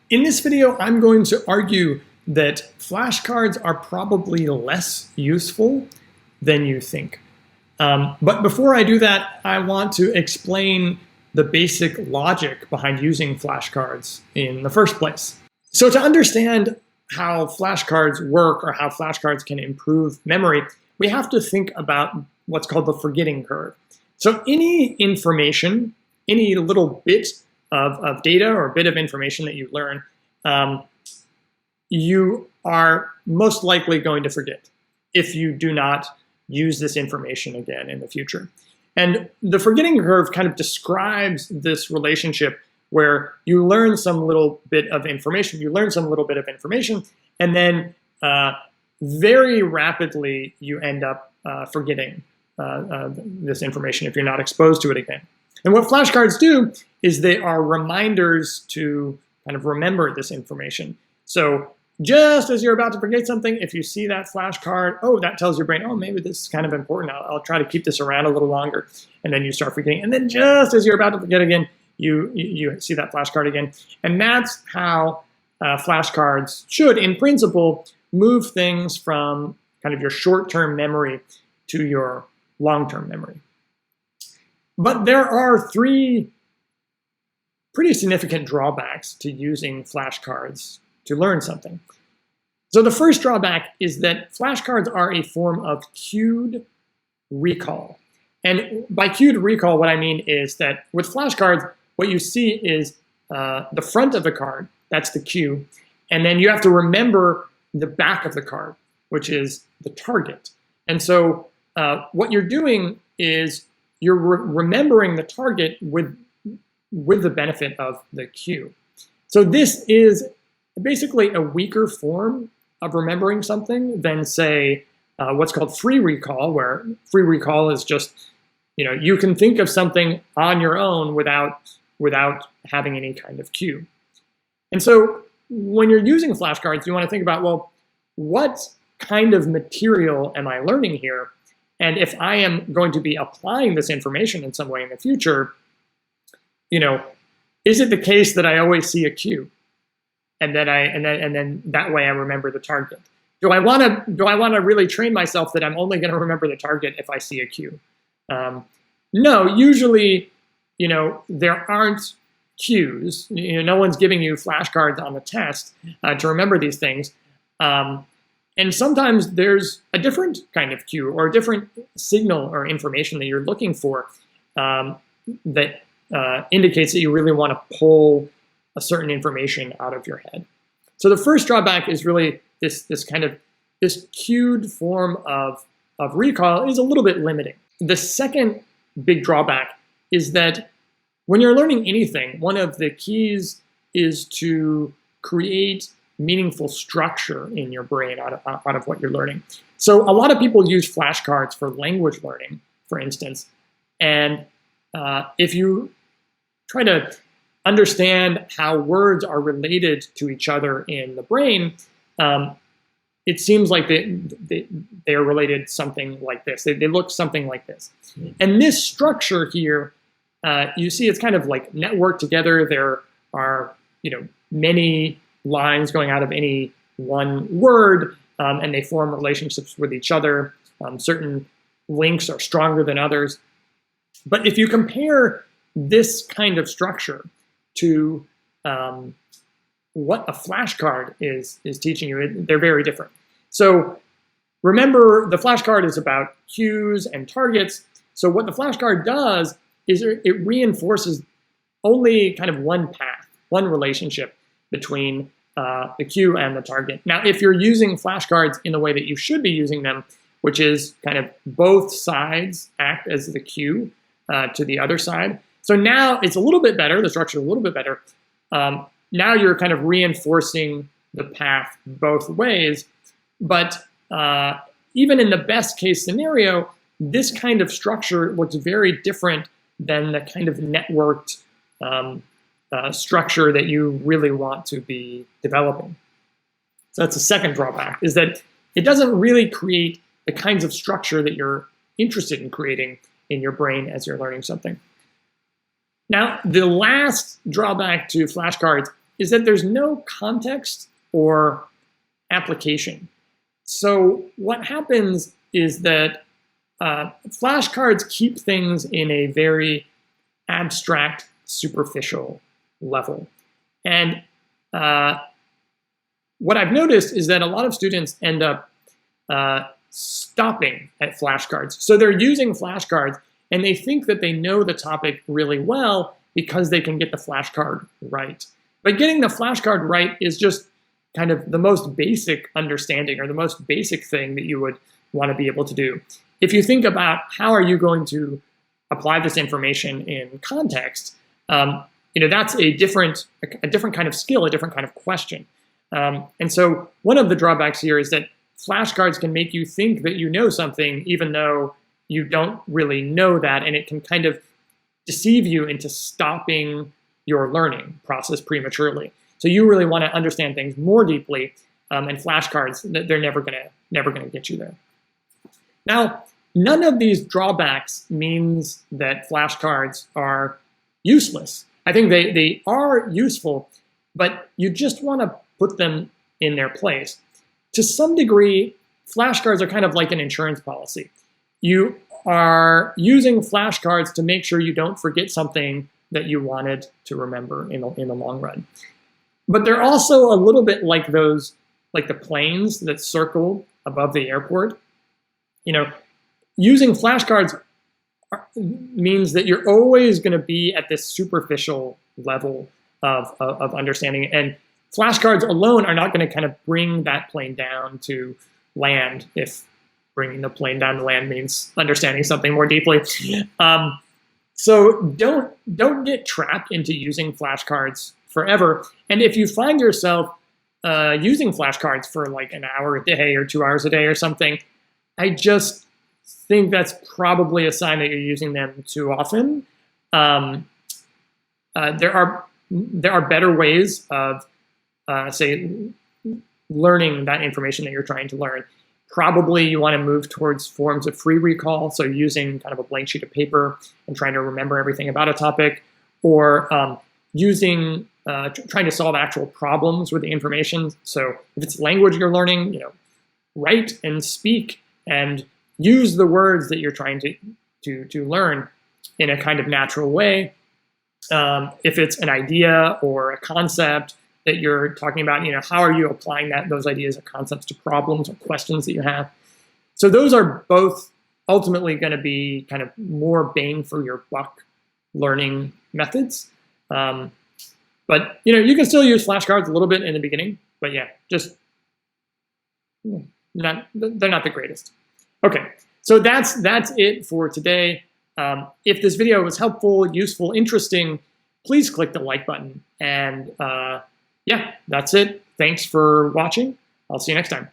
In this video, I'm going to argue that flashcards are probably less useful than you think. But before I do that, I want to explain the basic logic behind using flashcards in the first place. So to understand how flashcards work or how flashcards can improve memory, we have to think about what's called the forgetting curve. So any information, any little bit of data or bit of information that you learn, you are most likely going to forget if you do not use this information again in the future. And the forgetting curve kind of describes this relationship where you learn some little bit of information, and then very rapidly you end up forgetting this information if you're not exposed to it again. And what flashcards do is they are reminders to kind of remember this information. So just as you're about to forget something, if you see that flashcard, oh, that tells your brain, oh, maybe this is kind of important. I'll try to keep this around a little longer. And then you start forgetting. And then just as you're about to forget again, you see that flashcard again. And that's how flashcards should, in principle, move things from kind of your short-term memory to your long-term memory. But there are three pretty significant drawbacks to using flashcards to learn something. So the first drawback is that flashcards are a form of cued recall. And by cued recall, what I mean is that with flashcards, what you see is the front of the card, that's the cue, and then you have to remember the back of the card, which is the target. And so what you're doing is you're remembering the target with the benefit of the cue. So this is basically a weaker form of remembering something than, say, what's called free recall, where free recall is just, you can think of something on your own without having any kind of cue. And so when you're using flashcards, you want to think about, well, what kind of material am I learning here? And if I am going to be applying this information in some way in the future, is it the case that I always see a cue? And then that way I remember the target. Do I want to really train myself that I'm only going to remember the target if I see a cue? No, usually, there aren't cues. No one's giving you flashcards on the test to remember these things. And sometimes there's a different kind of cue or a different signal or information that you're looking for that indicates that you really want to pull a certain information out of your head. So the first drawback is really this cued form of recall is a little bit limiting. The second big drawback is that when you're learning anything, one of the keys is to create meaningful structure in your brain out of what you're learning. So a lot of people use flashcards for language learning, for instance. And if you try to understand how words are related to each other in the brain, it seems like they are related something like this. They look something like this. And this structure here, you see it's kind of like networked together. There are many lines going out of any one word, and they form relationships with each other. Certain links are stronger than others. But if you compare this kind of structure to what a flashcard is teaching you, they're very different. So remember, the flashcard is about cues and targets. So what the flashcard does is it reinforces only kind of one path, one relationship between the cue and the target. Now, if you're using flashcards in the way that you should be using them, which is kind of both sides act as the cue to the other side. So now it's a little bit better, the structure is a little bit better. Now you're kind of reinforcing the path both ways. But even in the best case scenario, this kind of structure looks very different than the kind of networked structure that you really want to be developing. So that's the second drawback, is that it doesn't really create the kinds of structure that you're interested in creating in your brain as you're learning something. Now, the last drawback to flashcards is that there's no context or application. So what happens is that flashcards keep things in a very abstract, superficial level. And what I've noticed is that a lot of students end up stopping at flashcards. So they're using flashcards and they think that they know the topic really well because they can get the flashcard right. But getting the flashcard right is just kind of the most basic understanding or the most basic thing that you would want to be able to do. If you think about how are you going to apply this information in context, that's a different kind of skill, a different kind of question. And so one of the drawbacks here is that flashcards can make you think that you know something even though you don't really know that, and it can kind of deceive you into stopping your learning process prematurely. So you really want to understand things more deeply, and flashcards, they're never gonna get you there. Now, none of these drawbacks means that flashcards are useless. I think they are useful, but you just want to put them in their place. To some degree, flashcards are kind of like an insurance policy. You are using flashcards to make sure you don't forget something that you wanted to remember in the long run. But they're also a little bit like the planes that circle above the airport. Using flashcards means that you're always going to be at this superficial level of understanding. And flashcards alone are not going to kind of bring that plane down to land, if bringing the plane down to land means understanding something more deeply. So don't get trapped into using flashcards forever. And if you find yourself using flashcards for like an hour a day or 2 hours a day or something, I just think that's probably a sign that you're using them too often. There are better ways of, say, learning that information that you're trying to learn. Probably you want to move towards forms of free recall, so using kind of a blank sheet of paper and trying to remember everything about a topic, or trying to solve actual problems with the information. So if it's language you're learning, write and speak and use the words that you're trying to learn in a kind of natural way. If it's an idea or a concept that you're talking about, how are you applying those ideas or concepts to problems or questions that you have? So those are both ultimately going to be kind of more bang for your buck learning methods. But you can still use flashcards a little bit in the beginning, but yeah, just they're not the greatest. Okay, so that's it for today. If this video was helpful, useful, interesting, please click the like button. And yeah, that's it. Thanks for watching. I'll see you next time.